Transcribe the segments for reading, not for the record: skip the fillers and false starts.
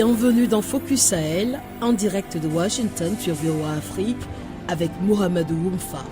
Bienvenue dans Focus Sahel, en direct de Washington sur VOA Afrique avec Mohamedou Woumfa.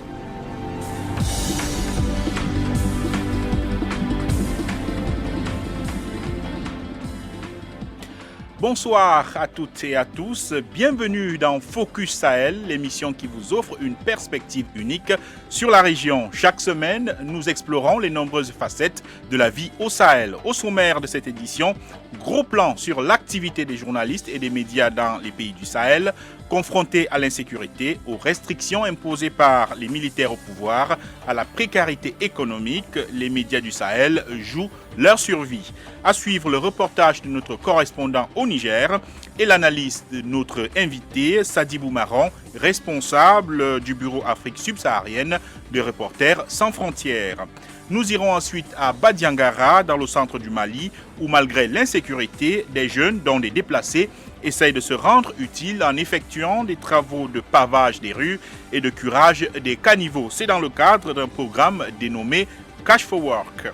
Bonsoir à toutes et à tous, bienvenue dans Focus Sahel, l'émission qui vous offre une perspective unique sur la région. Chaque semaine, nous explorons les nombreuses facettes de la vie au Sahel. Au sommaire de cette édition, gros plan sur l'activité des journalistes et des médias dans les pays du Sahel, confrontés à l'insécurité, aux restrictions imposées par les militaires au pouvoir, à la précarité économique, les médias du Sahel jouent leur survie. À suivre le reportage de notre correspondant au Niger et l'analyse de notre invité Sadibou Maron, responsable du bureau Afrique subsaharienne de Reporters sans frontières. Nous irons ensuite à Badiangara, dans le centre du Mali, où malgré l'insécurité, des jeunes, dont des déplacés, essayent de se rendre utiles en effectuant des travaux de pavage des rues et de curage des caniveaux. C'est dans le cadre d'un programme dénommé Cash for Work.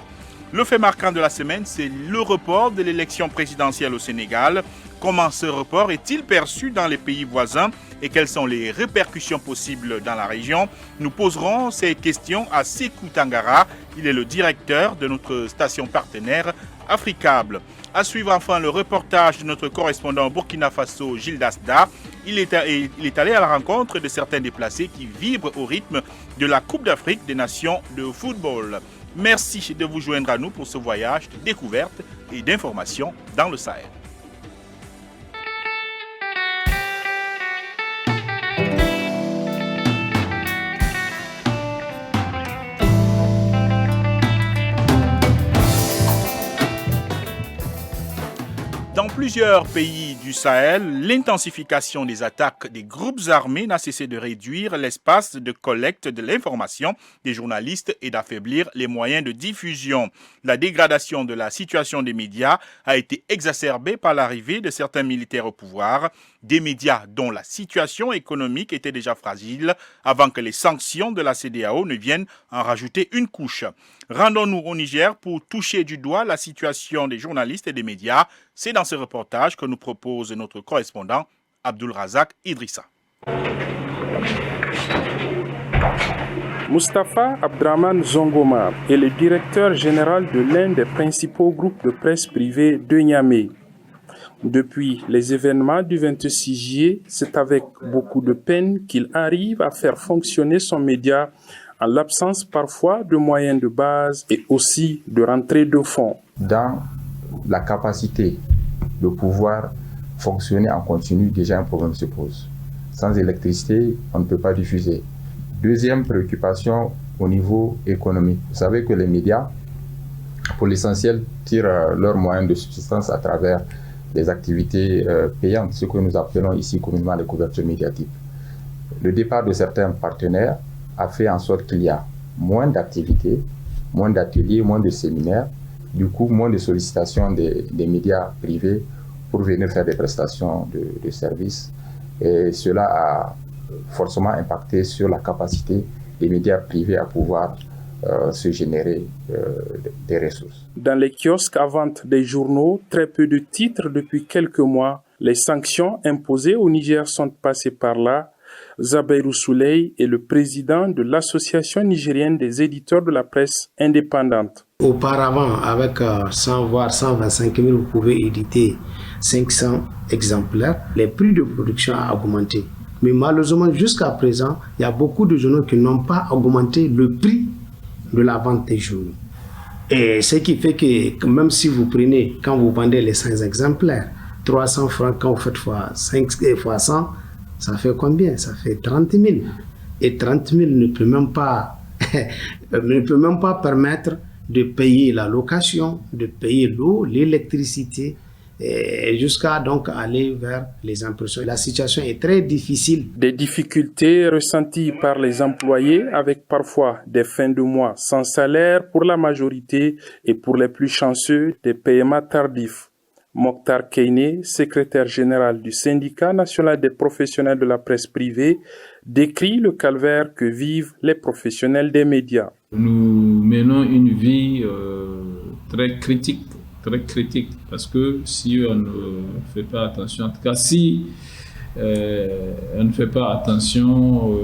Le fait marquant de la semaine, c'est le report de l'élection présidentielle au Sénégal. Comment ce report est-il perçu dans les pays voisins et quelles sont les répercussions possibles dans la région? Nous poserons ces questions à Sékou Tangara. Il est le directeur de notre station partenaire Africable. À suivre enfin le reportage de notre correspondant au Burkina Faso, Gilles Dasda. Il est allé à la rencontre de certains déplacés qui vibrent au rythme de la Coupe d'Afrique des Nations de football. Merci de vous joindre à nous pour ce voyage de découverte et d'information dans le Sahel. Dans plusieurs pays du Sahel, l'intensification des attaques des groupes armés n'a cessé de réduire l'espace de collecte de l'information des journalistes et d'affaiblir les moyens de diffusion. La dégradation de la situation des médias a été exacerbée par l'arrivée de certains militaires au pouvoir, des médias dont la situation économique était déjà fragile avant que les sanctions de la CEDEAO ne viennent en rajouter une couche. Rendons-nous au Niger pour toucher du doigt la situation des journalistes et des médias. C'est dans ce reportage que nous propose notre correspondant Abdul Razak Idrissa. Mustapha Abdraman Zongoma est le directeur général de l'un des principaux groupes de presse privés de Niamey. Depuis les événements du 26 juillet, c'est avec beaucoup de peine qu'il arrive à faire fonctionner son média en l'absence parfois de moyens de base et aussi de rentrée de fonds. Dans la capacité de pouvoir fonctionner en continu, déjà un problème se pose. Sans électricité, on ne peut pas diffuser. Deuxième préoccupation au niveau économique. Vous savez que les médias, pour l'essentiel, tirent leurs moyens de subsistance à travers des activités payantes, ce que nous appelons ici communément les couvertures médiatiques. Le départ de certains partenaires a fait en sorte qu'il y a moins d'activités, moins d'ateliers, moins de séminaires, du coup moins de sollicitations des médias privés pour venir faire des prestations de services. Et cela a forcément impacté sur la capacité des médias privés à pouvoir se générer des ressources. Dans les kiosques à vente des journaux, très peu de titres depuis quelques mois. Les sanctions imposées au Niger sont passées par là. Zabeirou Souley est le président de l'Association nigérienne des éditeurs de la presse indépendante. Auparavant, avec 100 voire 125 000, vous pouvez éditer 500 exemplaires. Les prix de production ont augmenté. Mais malheureusement, jusqu'à présent, il y a beaucoup de journaux qui n'ont pas augmenté le prix de la vente des journaux. Et ce qui fait que même si vous prenez, quand vous vendez les 5 exemplaires, 300 francs, quand vous faites fois 5 et fois 100, ça fait combien? Ça fait 30 000. Et 30 000 ne peut même pas permettre de payer la location, de payer l'eau, l'électricité, et jusqu'à donc aller vers les impressions. La situation est très difficile. Des difficultés ressenties par les employés avec parfois des fins de mois sans salaire pour la majorité et pour les plus chanceux des paiements tardifs. Mokhtar Keiné, secrétaire général du syndicat national des professionnels de la presse privée, décrit le calvaire que vivent les professionnels des médias. Nous menons une vie très critique, très critique parce que si on ne fait pas attention, en tout cas si on ne fait pas attention,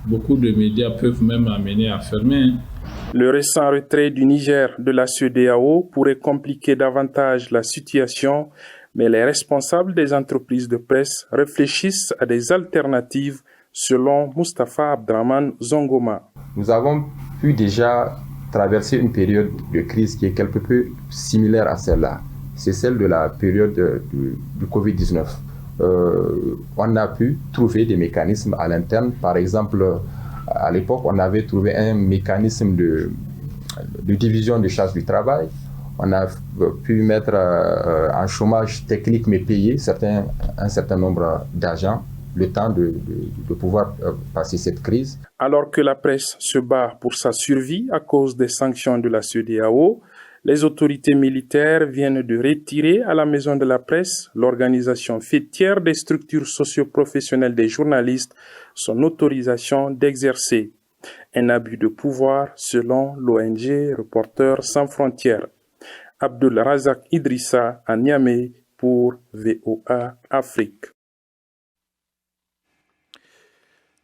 beaucoup de médias peuvent même amener à fermer. Le récent retrait du Niger de la CEDEAO pourrait compliquer davantage la situation, mais les responsables des entreprises de presse réfléchissent à des alternatives, selon Mustapha Abdraman Zongoma. Nous avons pu déjà traverser une période de crise qui est quelque peu similaire à celle-là. C'est celle de la période du Covid-19. On a pu trouver des mécanismes à l'interne. Par exemple, à l'époque, on avait trouvé un mécanisme de division de charges du travail. On a pu mettre en chômage technique mais payé un certain nombre d'agents le temps de pouvoir passer cette crise. Alors que la presse se bat pour sa survie à cause des sanctions de la CEDEAO, les autorités militaires viennent de retirer à la Maison de la Presse, l'organisation fêtière des structures socio-professionnelles des journalistes, son autorisation d'exercer. Un abus de pouvoir selon l'ONG Reporters sans frontières. Abdul Razak Idrissa à Niamey pour VOA Afrique.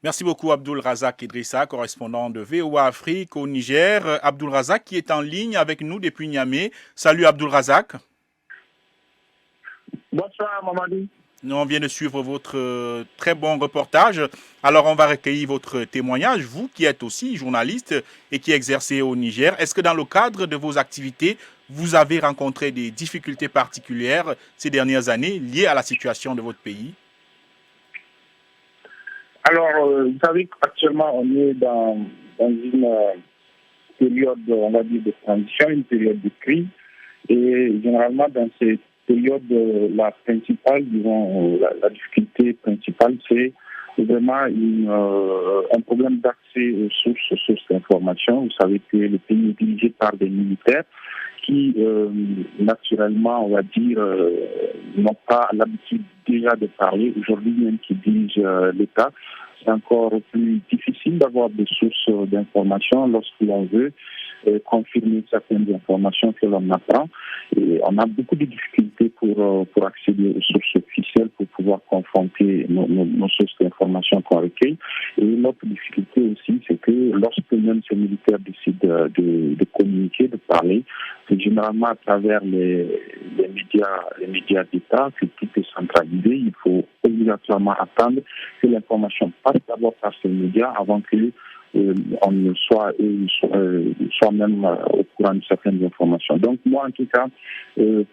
Merci beaucoup Abdul Razak Idrissa, correspondant de VOA Afrique au Niger. Abdul Razak qui est en ligne avec nous depuis Niamey. Salut Abdul Razak. Bonsoir Mamadou. On vient de suivre votre très bon reportage. Alors on va recueillir votre témoignage, vous qui êtes aussi journaliste et qui exercez au Niger. Est-ce que dans le cadre de vos activités, vous avez rencontré des difficultés particulières ces dernières années liées à la situation de votre pays ? Alors, vous savez qu'actuellement, on est dans une période, on va dire, de transition, une période de crise. Et généralement, dans cette période, la principale, disons, la difficulté principale, c'est vraiment un problème d'accès aux sources d'information. Vous savez que le pays est dirigé par des militaires qui, naturellement, on va dire, n'ont pas l'habitude déjà de parler. Aujourd'hui, même qui dirigent l'État, c'est encore plus difficile d'avoir des sources d'information lorsque l'on veut confirmer certaines informations que l'on apprend. Et on a beaucoup de difficultés pour accéder aux sources officielles, pour pouvoir confronter nos sources d'information qu'on recueille. Et l'autre difficulté aussi, c'est que lorsque même ces militaires décident de communiquer, de parler, c'est généralement à travers les médias d'État, que tout est centralisé. Il faut obligatoirement attendre que l'information passe d'abord par ces médias avant que on ne soit même au courant de certaines informations. Donc moi, en tout cas,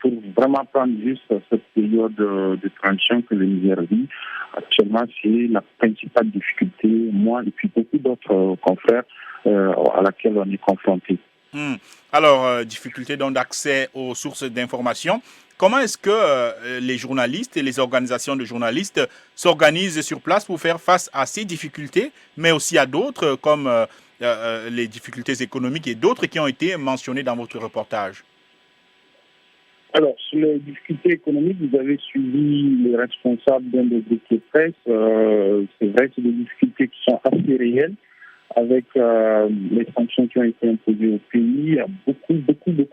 pour vraiment prendre juste cette période de transition que le Niger vit, actuellement, c'est la principale difficulté, moi et puis beaucoup d'autres confrères à laquelle on est confronté. Alors, difficulté donc d'accès aux sources d'information. Comment est-ce que les journalistes et les organisations de journalistes s'organisent sur place pour faire face à ces difficultés, mais aussi à d'autres, comme les difficultés économiques et d'autres qui ont été mentionnées dans votre reportage? Alors, sur les difficultés économiques, vous avez suivi les responsables d'un des groupes de presse. C'est vrai que c'est des difficultés qui sont assez réelles. Avec les sanctions qui ont été imposées au pays, il y a beaucoup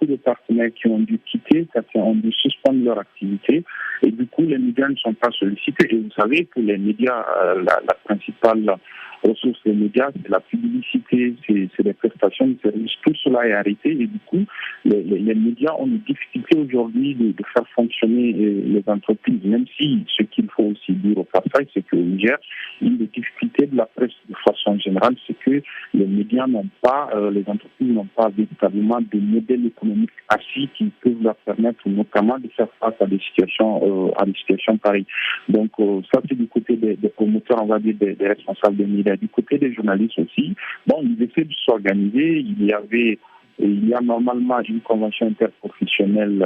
de partenaires qui ont dû quitter, qui ont dû suspendre leur activité. Et du coup, les médias ne sont pas sollicités. Et vous savez que les médias, la principale ressource des médias, c'est la publicité, c'est les prestations de services. Tout cela est arrêté. Et du coup, les médias ont une difficulté aujourd'hui de faire fonctionner les entreprises. Même si ce qu'il faut aussi dire au passage, c'est qu'au Niger, une des difficultés de la presse de façon générale, c'est que les médias n'ont pas, les entreprises n'ont pas véritablement de modèle économique assis qui peuvent leur permettre notamment de faire face à des situations pareilles. Donc ça, c'est du côté des promoteurs, on va dire des responsables des médias. Du côté des journalistes aussi, bon, ils essaient de s'organiser. Il y a normalement une convention interprofessionnelle,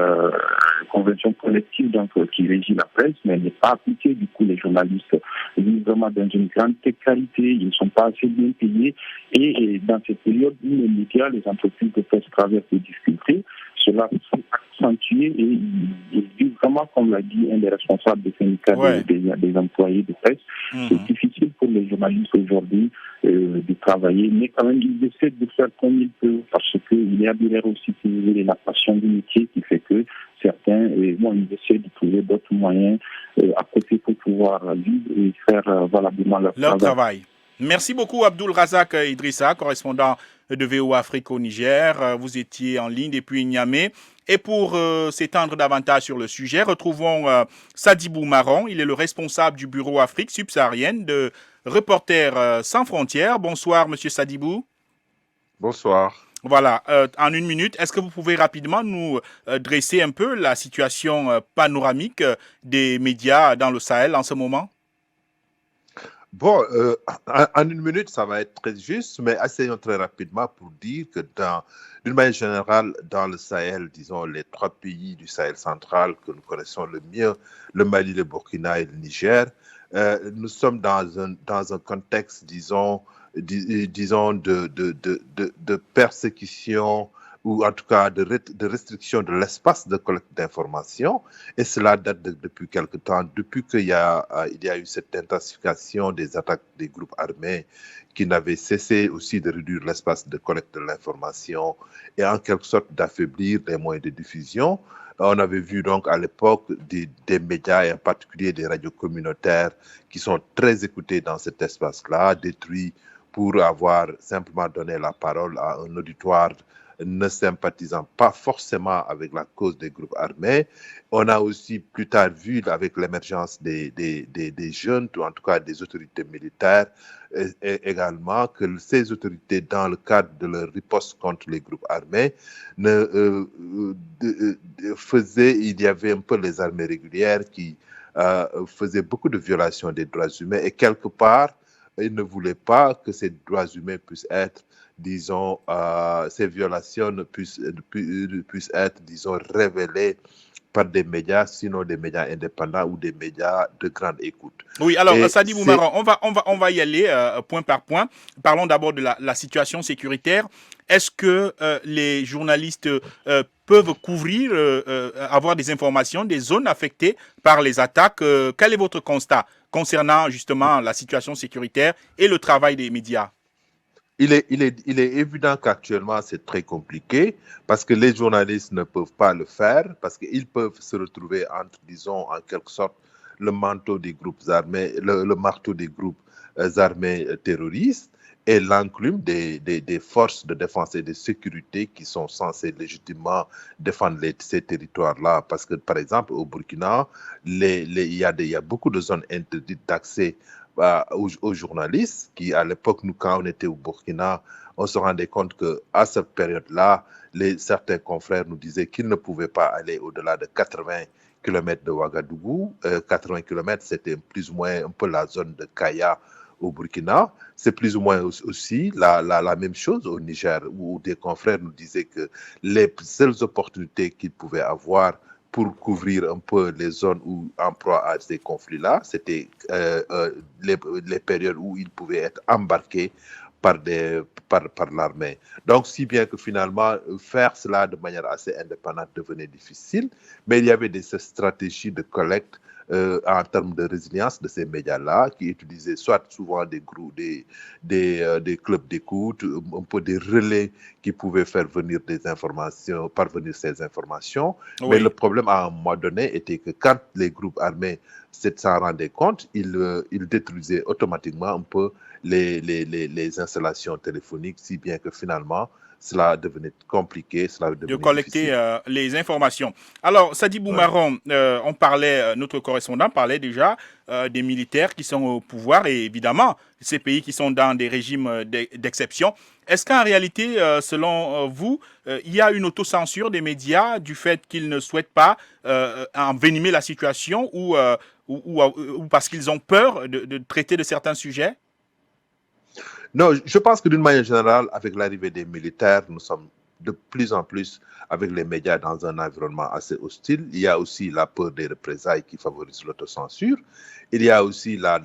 convention collective donc, qui régit la presse, mais elle n'est pas appliquée. Du coup, les journalistes vivent vraiment dans une grande précarité, ils ne sont pas assez bien payés. Et dans cette période où les médias, les entreprises de presse traversent des difficultés, cela s'est accentué et il vit vraiment, comme l'a dit un des responsables des syndicats des employés de presse. C'est difficile pour les journalistes aujourd'hui de travailler, mais quand même ils essaient de faire comme ils peuvent parce qu'il y a derrière aussi la passion du métier qui fait que certains ils essaient de trouver d'autres moyens à côté pour pouvoir vivre et faire valablement leur travail. Merci beaucoup Abdul Razak Idrissa, correspondant de VOA Afrique au Niger. Vous étiez en ligne depuis Niamey. Et pour s'étendre davantage sur le sujet, retrouvons Sadibou Marron. Il est le responsable du bureau Afrique subsaharienne de Reporters sans frontières. Bonsoir, monsieur Sadibou. Bonsoir. Voilà, en une minute, est-ce que vous pouvez rapidement nous dresser un peu la situation panoramique des médias dans le Sahel en ce moment? Bon, en une minute, ça va être très juste, mais essayons très rapidement pour dire que d'une manière générale, dans le Sahel, disons les 3 pays du Sahel central que nous connaissons le mieux, le Mali, le Burkina et le Niger, nous sommes dans un contexte, disons de persécution ou en tout cas de restriction de l'espace de collecte d'informations. Et cela date depuis quelque temps, depuis qu'il y a eu cette intensification des attaques des groupes armés qui n'avaient cessé aussi de réduire l'espace de collecte de l'information et en quelque sorte d'affaiblir les moyens de diffusion. On avait vu donc à l'époque des médias et en particulier des radios communautaires qui sont très écoutés dans cet espace-là, détruits pour avoir simplement donné la parole à un auditoire ne sympathisant pas forcément avec la cause des groupes armés. On a aussi plus tard vu avec l'émergence des jeunes, ou en tout cas des autorités militaires, également que ces autorités, dans le cadre de leur riposte contre les groupes armés, il y avait un peu les armées régulières qui faisaient beaucoup de violations des droits humains et quelque part, ils ne voulaient pas que ces droits humains puissent être, disons, ces violations puissent être, disons, révélées par des médias, sinon des médias indépendants ou des médias de grande écoute. Oui, alors Sadibou Marron, on va y aller point par point. Parlons d'abord de la situation sécuritaire. Est-ce que les journalistes peuvent couvrir, avoir des informations des zones affectées par les attaques? Quel est votre constat concernant justement la situation sécuritaire et le travail des médias? Il est évident qu'actuellement, c'est très compliqué parce que les journalistes ne peuvent pas le faire, parce qu'ils peuvent se retrouver entre, disons, en quelque sorte, le manteau des groupes armés, le marteau des groupes armés terroristes et l'enclume des forces de défense et de sécurité qui sont censées légitimement défendre ces territoires-là. Parce que, par exemple, au Burkina, il y a beaucoup de zones interdites d'accès aux journalistes qui, à l'époque, nous, quand on était au Burkina, on se rendait compte qu'à cette période-là, certains confrères nous disaient qu'ils ne pouvaient pas aller au-delà de 80 km de Ouagadougou. 80 km, c'était plus ou moins un peu la zone de Kaya au Burkina. C'est plus ou moins aussi la même chose au Niger, où des confrères nous disaient que les seules opportunités qu'ils pouvaient avoir pour couvrir un peu les zones où en proie à ces conflits-là, c'était les périodes où ils pouvaient être embarqués par l'armée. Donc, si bien que finalement, faire cela de manière assez indépendante devenait difficile, mais il y avait des stratégies de collecte en termes de résilience de ces médias-là, qui utilisaient soit souvent des groupes, des clubs d'écoute, un peu des relais qui pouvaient faire venir parvenir ces informations. Oui. Mais le problème, à un moment donné, était que quand les groupes armés s'en rendaient compte, ils détruisaient automatiquement un peu les installations téléphoniques, si bien que finalement, cela devenait compliqué, de collecter les informations. Alors, Sadibou Marron, notre correspondant parlait déjà des militaires qui sont au pouvoir et évidemment, ces pays qui sont dans des régimes d'exception. Est-ce qu'en réalité, selon vous, il y a une autocensure des médias du fait qu'ils ne souhaitent pas envenimer la situation ou parce qu'ils ont peur de traiter de certains sujets? Non, je pense que d'une manière générale, avec l'arrivée des militaires, nous sommes de plus en plus avec les médias dans un environnement assez hostile. Il y a aussi la peur des représailles qui favorise l'autocensure. Il y a aussi la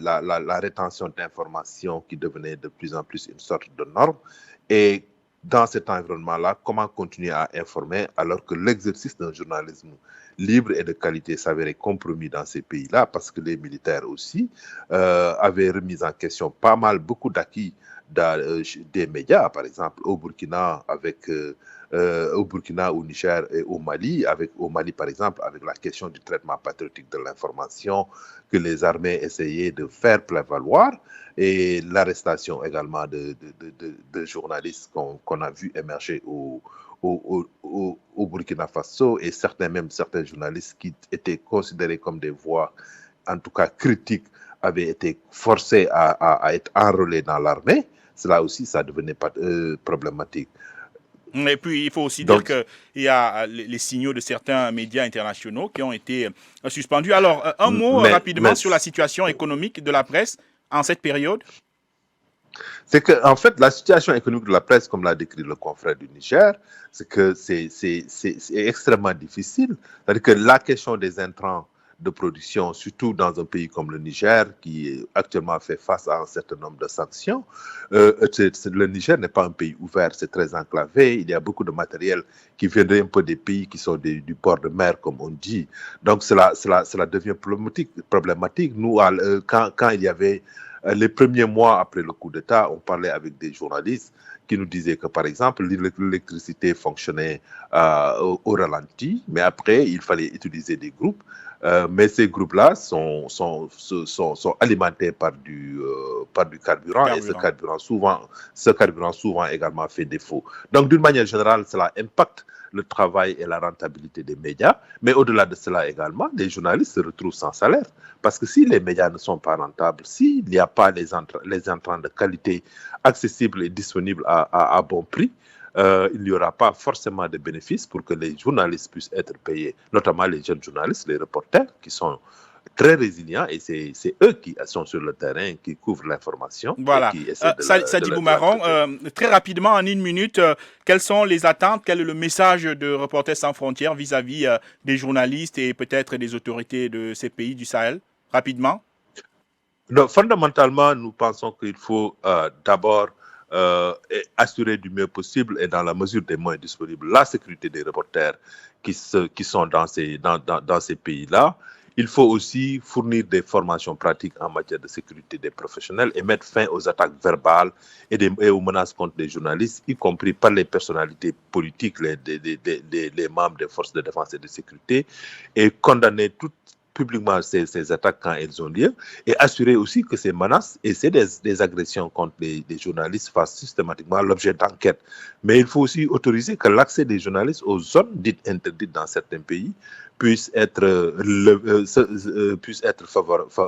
rétention d'informations qui devenait de plus en plus une sorte de norme. Et dans cet environnement-là, comment continuer à informer alors que l'exercice d'un journalisme libre et de qualité s'avérait compromis dans ces pays-là parce que les militaires aussi avaient remis en question beaucoup d'acquis des médias, par exemple au Burkina, au Niger et au Mali, au Mali par exemple, avec la question du traitement patriotique de l'information que les armées essayaient de faire prévaloir et l'arrestation également de journalistes qu'on a vu émerger au Burkina Faso et certains journalistes qui étaient considérés comme des voix, en tout cas critiques, avaient été forcés à être enrôlés dans l'armée. Cela aussi, ça devenait problématique. Et puis, il faut aussi dire qu'il y a les signaux de certains médias internationaux qui ont été suspendus. Alors, un mot rapidement sur la situation économique de la presse en cette période. C'est que, en fait, la situation économique de la presse, comme l'a décrit le confrère du Niger, c'est que c'est extrêmement difficile. C'est-à-dire que la question des intrants de production, surtout dans un pays comme le Niger, qui actuellement fait face à un certain nombre de sanctions. Le Niger n'est pas un pays ouvert, c'est très enclavé. Il y a beaucoup de matériel qui viendrait un peu des pays qui sont du bord de mer, comme on dit. Donc, cela devient problématique. Nous, quand il y avait les premiers mois après le coup d'État, on parlait avec des journalistes qui nous disaient que, par exemple, l'électricité fonctionnait au ralenti, mais après, il fallait utiliser des groupes. Mais ces groupes-là sont alimentés par du carburant. Et ce carburant souvent également fait défaut. Donc, d'une manière générale, cela impacte le travail et la rentabilité des médias. Mais au-delà de cela également, les journalistes se retrouvent sans salaire. Parce que si les médias ne sont pas rentables, s'il n'y a pas les entrants de qualité accessibles et disponibles à bon prix, il n'y aura pas forcément de bénéfices pour que les journalistes puissent être payés, notamment les jeunes journalistes, les reporters, qui sont très résilients et c'est eux qui sont sur le terrain, qui couvrent l'information. Voilà. Sadi Boumaron, très rapidement, en une minute, quelles sont les attentes, quel est le message de Reporters sans frontières vis-à-vis des journalistes et peut-être des autorités de ces pays du Sahel? Rapidement. Donc, fondamentalement, nous pensons qu'il faut d'abord assurer du mieux possible et dans la mesure des moyens disponibles la sécurité des reporters qui sont dans ces pays-là. Il faut aussi fournir des formations pratiques en matière de sécurité des professionnels et mettre fin aux attaques verbales et aux menaces contre les journalistes, y compris par les personnalités politiques, les membres des forces de défense et de sécurité, et condamner publiquement ces attaques quand elles ont lieu et assurer aussi que ces menaces et des agressions contre les journalistes fassent systématiquement l'objet d'enquêtes. Mais il faut aussi autoriser que l'accès des journalistes aux zones dites interdites dans certains pays puisse être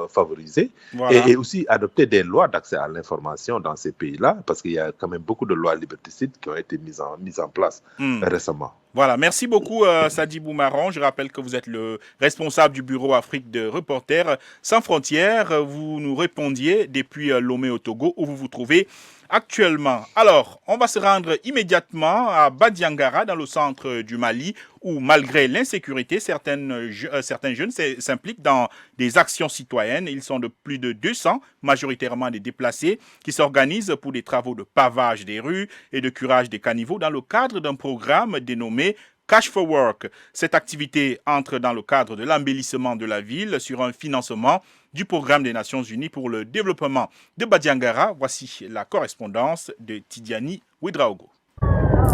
favorisé. Voilà. Et aussi adopter des lois d'accès à l'information dans ces pays-là, parce qu'il y a quand même beaucoup de lois liberticides qui ont été mises en place récemment. Voilà, merci beaucoup Sadi Boumaron. Je rappelle que vous êtes le responsable du bureau Afrique de Reporters sans frontières. Vous nous répondiez depuis Lomé au Togo, où vous vous trouvez actuellement. Alors, on va se rendre immédiatement à Badiangara, dans le centre du Mali, où malgré l'insécurité, certains jeunes s'impliquent dans des actions citoyennes. Ils sont de plus de 200, majoritairement des déplacés, qui s'organisent pour des travaux de pavage des rues et de curage des caniveaux dans le cadre d'un programme dénommé Cash for Work. Cette activité entre dans le cadre de l'embellissement de la ville sur un financement du programme des Nations Unies pour le développement de Badiangara. Voici la correspondance de Tidiani Ouedraogo.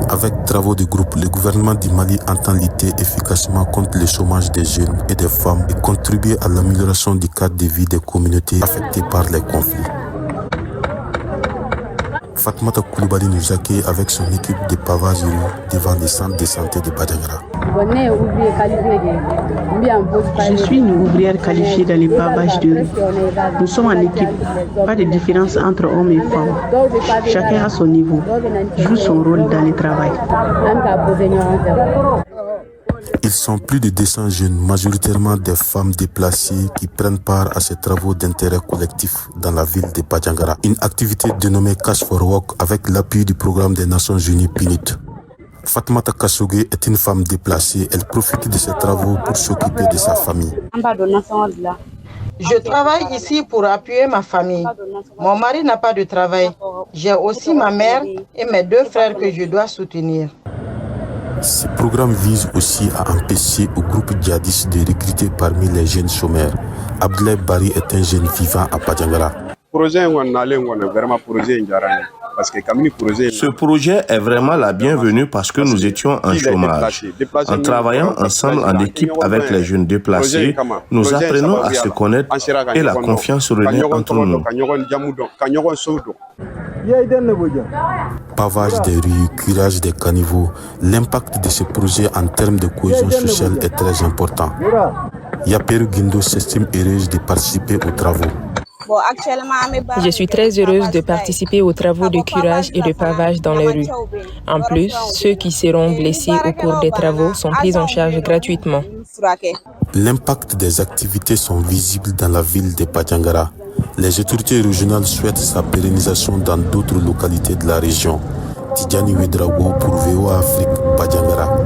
Avec travaux de groupe, le gouvernement du Mali entend lutter efficacement contre le chômage des jeunes et des femmes et contribuer à l'amélioration du cadre de vie des communautés affectées par les conflits. Fatmata Koulibaly nous accueille avec son équipe de pavage devant le centre de santé de Badiangara. Je suis une ouvrière qualifiée dans les pavages de rue. Nous sommes en équipe, pas de différence entre hommes et femmes. Chacun à son niveau, joue son rôle dans le travail. Ils sont plus de 200 jeunes, majoritairement des femmes déplacées, qui prennent part à ces travaux d'intérêt collectif dans la ville de Badiangara. Une activité dénommée Cash for Work avec l'appui du programme des Nations Unies PNUD. Fatmata Kassogue est une femme déplacée. Elle profite de ces travaux pour s'occuper de sa famille. Je travaille ici pour appuyer ma famille. Mon mari n'a pas de travail. J'ai aussi ma mère et mes 2 frères que je dois soutenir. Ce programme vise aussi à empêcher au groupe djihadiste de recruter parmi les jeunes chômeurs. Abdoulaye Bari est un jeune vivant à Padjangara. Ce projet est vraiment la bienvenue parce que nous étions en chômage. En travaillant ensemble en équipe avec les jeunes déplacés, nous apprenons à se connaître et la confiance revient entre nous. Pavage des rues, curage des caniveaux, l'impact de ce projet en termes de cohésion sociale est très important. Yaperu Guindo s'estime heureuse de participer aux travaux. Je suis très heureuse de participer aux travaux de curage et de pavage dans les rues. En plus, ceux qui seront blessés au cours des travaux sont pris en charge gratuitement. L'impact des activités sont visibles dans la ville de Padjangara. Les autorités régionales souhaitent sa pérennisation dans d'autres localités de la région. Tidjani Ouedraogo pour VOA Afrique, Padjangara.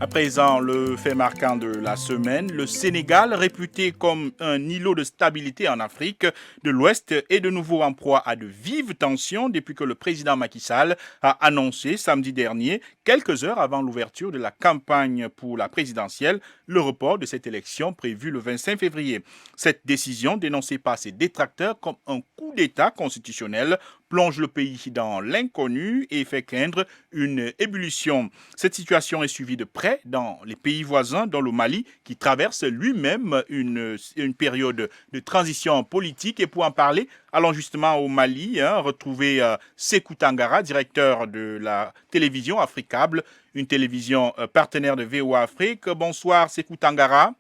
À présent, le fait marquant de la semaine, le Sénégal, réputé comme un îlot de stabilité en Afrique de l'Ouest, est de nouveau en proie à de vives tensions depuis que le président Macky Sall a annoncé samedi dernier, quelques heures avant l'ouverture de la campagne pour la présidentielle, le report de cette élection prévue le 25 février. Cette décision, dénoncée par ses détracteurs comme un coup d'État constitutionnel, plonge le pays dans l'inconnu et fait craindre une ébullition. Cette situation est suivie de près dans les pays voisins, dont le Mali, qui traverse lui-même une période de transition politique. Et pour en parler, allons justement au Mali, retrouver Sékou Tangara, directeur de la télévision Africable, une télévision partenaire de VOA Afrique. Bonsoir Sékou Tangara.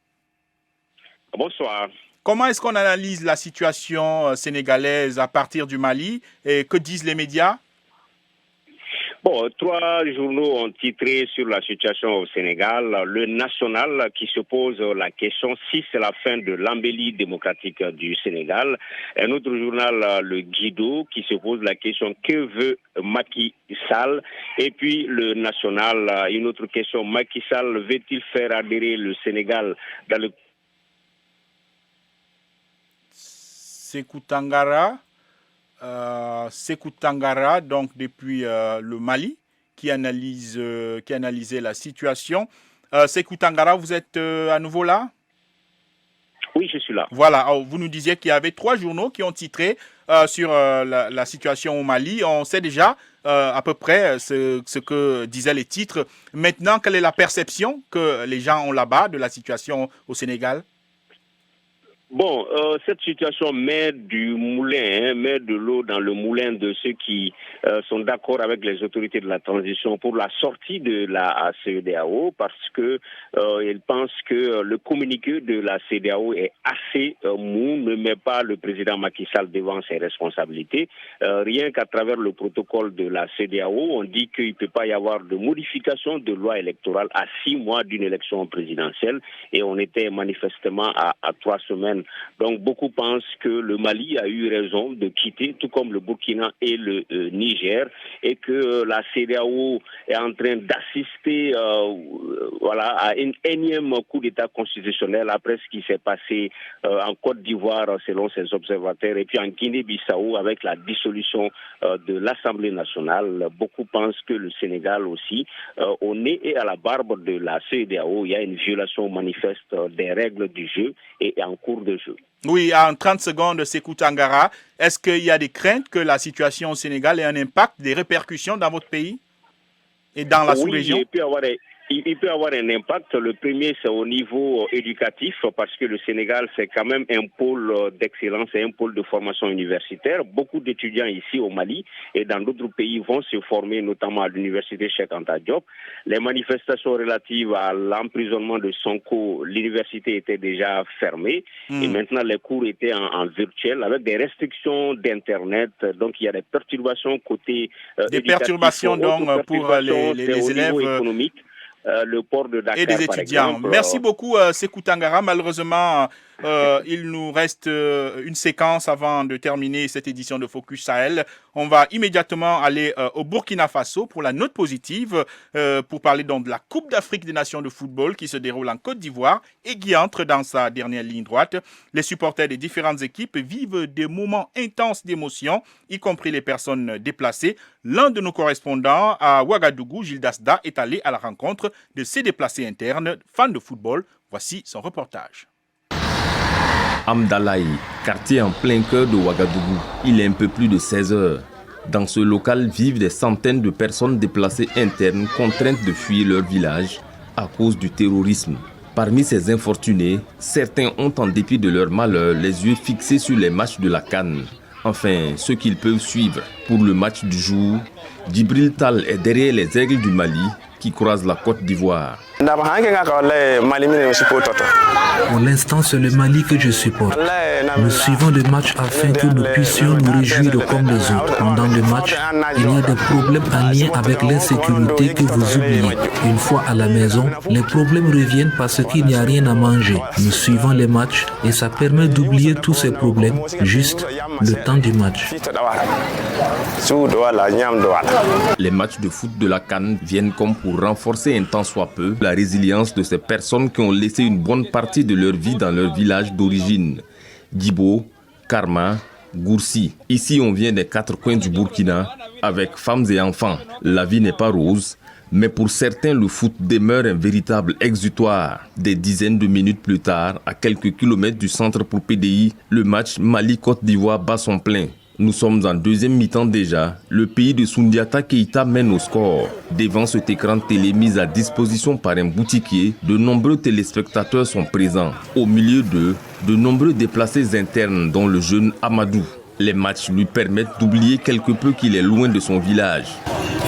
Bonsoir. Comment est-ce qu'on analyse la situation sénégalaise à partir du Mali et que disent les médias? Bon, 3 journaux ont titré sur la situation au Sénégal. Le National qui se pose la question si c'est la fin de l'embellie démocratique du Sénégal. Un autre journal, le Guido, qui se pose la question que veut Macky Sall. Et puis le National, une autre question, Macky Sall veut-il faire adhérer le Sénégal dans le... Sékou Tangara, donc depuis le Mali, qui analysait la situation. Sékou Tangara, vous êtes à nouveau là? Oui, je suis là. Voilà, alors, vous nous disiez qu'il y avait 3 journaux qui ont titré sur la situation au Mali. On sait déjà à peu près ce que disaient les titres. Maintenant, quelle est la perception que les gens ont là-bas de la situation au Sénégal? Bon, cette situation met du moulin, met de l'eau dans le moulin de ceux qui sont d'accord avec les autorités de la transition pour la sortie de la CEDEAO parce que ils pensent que le communiqué de la CEDEAO est assez mou, ne met pas le président Macky Sall devant ses responsabilités. Rien qu'à travers le protocole de la CEDEAO, on dit qu'il ne peut pas y avoir de modification de loi électorale à 6 mois d'une élection présidentielle et on était manifestement à 3 semaines. Donc beaucoup pensent que le Mali a eu raison de quitter, tout comme le Burkina et le Niger, et que la CEDEAO est en train d'assister à un énième coup d'État constitutionnel après ce qui s'est passé en Côte d'Ivoire selon ses observateurs, et puis en Guinée-Bissau avec la dissolution de l'Assemblée nationale. Beaucoup pensent que le Sénégal aussi, au nez et à la barbe de la CEDEAO, il y a une violation manifeste des règles du jeu et en cours de jeu. Oui, en 30 secondes, Sékou Tangara, est-ce qu'il y a des craintes que la situation au Sénégal ait un impact, des répercussions dans votre pays et dans la sous-région? Oui, il peut avoir un impact. Le premier, c'est au niveau éducatif, parce que le Sénégal, c'est quand même un pôle d'excellence et un pôle de formation universitaire. Beaucoup d'étudiants ici au Mali et dans d'autres pays vont se former, notamment à l'université Cheikh Anta Diop. Les manifestations relatives à l'emprisonnement de Sonko, l'université était déjà fermée et maintenant les cours étaient en virtuel avec des restrictions d'Internet. Donc il y a des perturbations côté des perturbations donc pour les élèves économiques. le port de Dakar, et des étudiants. Par exemple. Merci beaucoup, Sékou Tangara. Malheureusement, il nous reste une séquence avant de terminer cette édition de Focus Sahel. On va immédiatement aller au Burkina Faso pour la note positive, pour parler donc de la Coupe d'Afrique des Nations de football qui se déroule en Côte d'Ivoire et qui entre dans sa dernière ligne droite. Les supporters des différentes équipes vivent des moments intenses d'émotion, y compris les personnes déplacées. L'un de nos correspondants à Ouagadougou, Gilles Dasda, est allé à la rencontre de ces déplacés internes, fans de football. Voici son reportage. Amdalaï, quartier en plein cœur de Ouagadougou. Il est un peu plus de 16 heures. Dans ce local vivent des centaines de personnes déplacées internes contraintes de fuir leur village à cause du terrorisme. Parmi ces infortunés, certains ont en dépit de leur malheur les yeux fixés sur les matchs de la CAN. Enfin, ceux qu'ils peuvent suivre. Pour le match du jour, Djibril Tal est derrière les aigles du Mali qui croisent la Côte d'Ivoire. Pour l'instant, c'est le Mali que je supporte. Nous suivons le match afin que nous puissions nous réjouir comme les autres. Pendant le match, il y a des problèmes en lien avec l'insécurité que vous oubliez. Une fois à la maison, les problèmes reviennent parce qu'il n'y a rien à manger. Nous suivons les matchs et ça permet d'oublier tous ces problèmes, juste le temps du match. Les matchs de foot de la CAN viennent comme pour renforcer un tant soit peu la résilience de ces personnes qui ont laissé une bonne partie de leur vie dans leur village d'origine. Djibo, Karma, Goursi. Ici, on vient des quatre coins du Burkina avec femmes et enfants. La vie n'est pas rose, mais pour certains, le foot demeure un véritable exutoire. Des dizaines de minutes plus tard, à quelques kilomètres du centre pour PDI, le match Mali-Côte d'Ivoire bat son plein. Nous sommes en deuxième mi-temps déjà. Le pays de Soundiata Keïta mène au score. Devant cet écran de télé mis à disposition par un boutiquier, de nombreux téléspectateurs sont présents. Au milieu d'eux, de nombreux déplacés internes, dont le jeune Amadou. Les matchs lui permettent d'oublier quelque peu qu'il est loin de son village.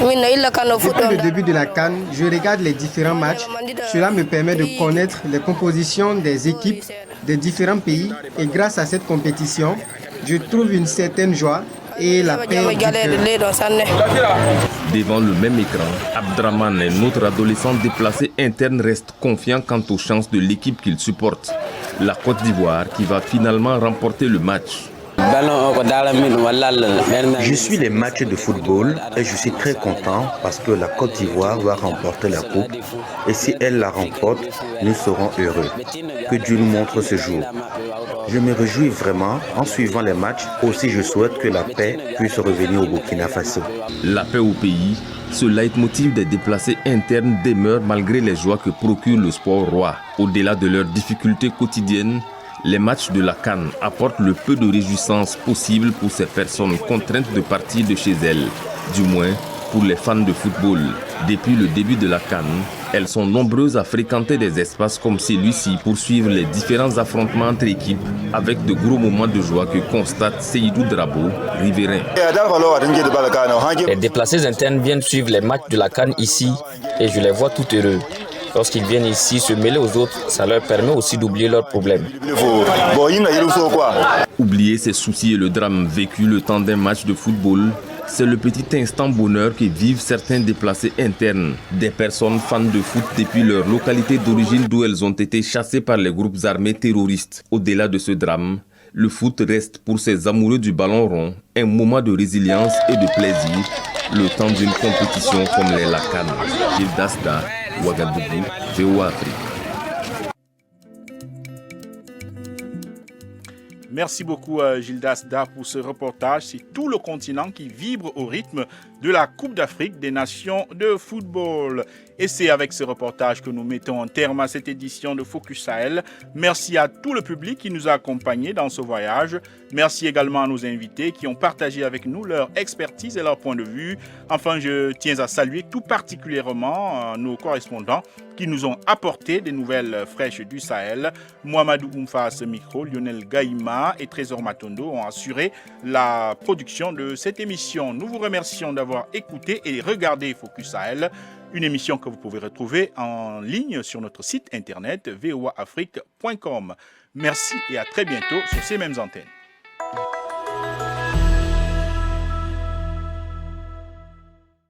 Depuis le début de la CAN, je regarde les différents matchs. Cela me permet de connaître les compositions des équipes des différents pays et grâce à cette compétition, je trouve une certaine joie et la paix du cœur. Devant le même écran, Abdraman, un autre adolescent déplacé interne, reste confiant quant aux chances de l'équipe qu'il supporte. La Côte d'Ivoire qui va finalement remporter le match. Je suis les matchs de football et je suis très content parce que la Côte d'Ivoire va remporter la coupe et si elle la remporte, nous serons heureux. Que Dieu nous montre ce jour. Je me réjouis vraiment en suivant les matchs. Aussi, je souhaite que la paix puisse revenir au Burkina Faso. La paix au pays, ce leitmotiv des déplacés internes demeure malgré les joies que procure le sport roi. Au-delà de leurs difficultés quotidiennes, les matchs de la CAN apportent le peu de réjouissance possible pour ces personnes contraintes de partir de chez elles. Du moins, pour les fans de football. Depuis le début de la CAN, elles sont nombreuses à fréquenter des espaces comme celui-ci pour suivre les différents affrontements entre équipes avec de gros moments de joie que constate Seydou Drabo, riverain. Les déplacés internes viennent suivre les matchs de la CAN ici et je les vois tout heureux. Lorsqu'ils viennent ici se mêler aux autres, ça leur permet aussi d'oublier leurs problèmes. Oublier ses soucis et le drame vécu le temps d'un match de football, c'est le petit instant bonheur que vivent certains déplacés internes, des personnes fans de foot depuis leur localité d'origine d'où elles ont été chassées par les groupes armés terroristes. Au-delà de ce drame, le foot reste pour ces amoureux du ballon rond un moment de résilience et de plaisir, le temps d'une compétition comme les CAN. Gilles Dasda, Ouagadougou, VOA Afrique. Merci beaucoup Gilles Dasda pour ce reportage. C'est tout le continent qui vibre au rythme de la Coupe d'Afrique des Nations de football. Et c'est avec ce reportage que nous mettons un terme à cette édition de Focus Sahel. Merci à tout le public qui nous a accompagnés dans ce voyage. Merci également à nos invités qui ont partagé avec nous leur expertise et leur point de vue. Enfin, je tiens à saluer tout particulièrement nos correspondants qui nous ont apporté des nouvelles fraîches du Sahel. Mohamedou Oumfa à ce micro, Lionel Gaïma et Trésor Matondo ont assuré la production de cette émission. Nous vous remercions d'avoir écouté et regardé Focus Sahel, une émission que vous pouvez retrouver en ligne sur notre site internet voaafrique.com. Merci et à très bientôt sur ces mêmes antennes.